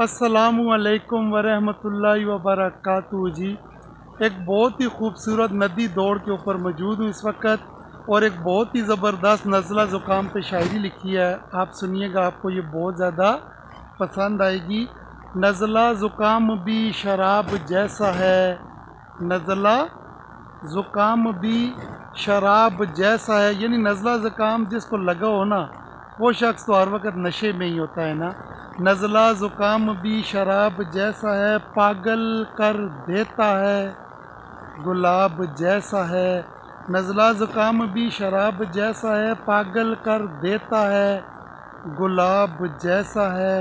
السلام علیکم ورحمۃ اللہ وبرکاتہ جی۔ ایک بہت ہی خوبصورت ندی دوڑ کے اوپر موجود ہوں اس وقت، اور ایک بہت ہی زبردست نزلہ زکام پہ شاعری لکھی ہے، آپ سنیے گا، آپ کو یہ بہت زیادہ پسند آئے گی۔ نزلہ زکام بھی شراب جیسا ہے، نزلہ زکام بھی شراب جیسا ہے، یعنی نزلہ زکام جس کو لگا ہو نا، وہ شخص تو ہر وقت نشے میں ہی ہوتا ہے نا۔ نزلہ زکام بھی شراب جیسا ہے، پاگل کر دیتا ہے گلاب جیسا ہے۔ نزلہ زکام بھی شراب جیسا ہے، پاگل کر دیتا ہے گلاب جیسا ہے۔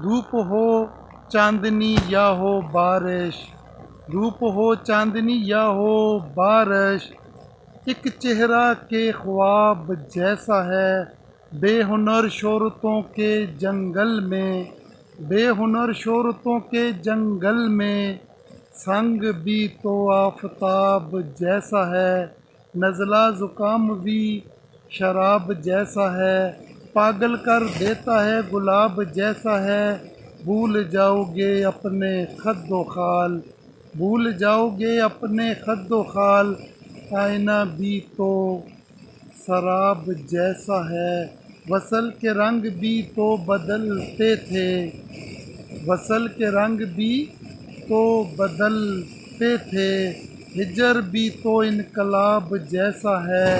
دھوپ ہو چاندنی یا ہو بارش، دھوپ ہو چاندنی یا ہو بارش، ایک چہرہ کے خواب جیسا ہے۔ بے ہنر شہرتوں کے جنگل میں، بے ہنر شہرتوں کے جنگل میں، سنگ بھی تو آفتاب جیسا ہے۔ نزلہ زکام بھی شراب جیسا ہے، پاگل کر دیتا ہے گلاب جیسا ہے۔ بھول جاؤ گے اپنے خد و خال، بھول جاؤ گے اپنے خد و خال، آئینہ بھی تو سراب جیسا ہے۔ وصل کے رنگ بھی تو بدلتے تھے، وصل کے رنگ بھی تو بدلتے تھے، ہجر بھی تو انقلاب جیسا ہے۔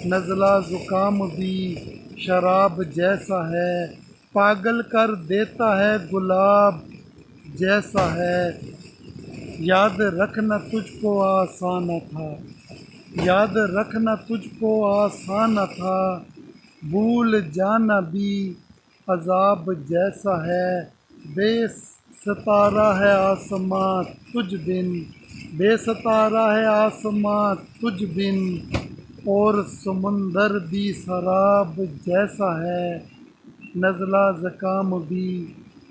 نزلہ زکام بھی شراب جیسا ہے، پاگل کر دیتا ہے گلاب جیسا ہے۔ یاد رکھنا تجھ کو آسان نہ تھا، یاد رکھنا تجھ کو آسان نہ تھا، بھول جانا بھی عذاب جیسا ہے۔ بے ستارہ ہے آسماں تجھ بن، بے ستارہ ہے آسماں تجھ بن، اور سمندر بھی سراب جیسا ہے۔ نزلہ زکام بھی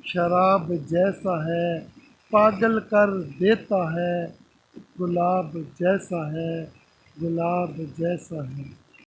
شراب جیسا ہے، پاگل کر دیتا ہے گلاب جیسا ہے، گلاب جیسا ہے۔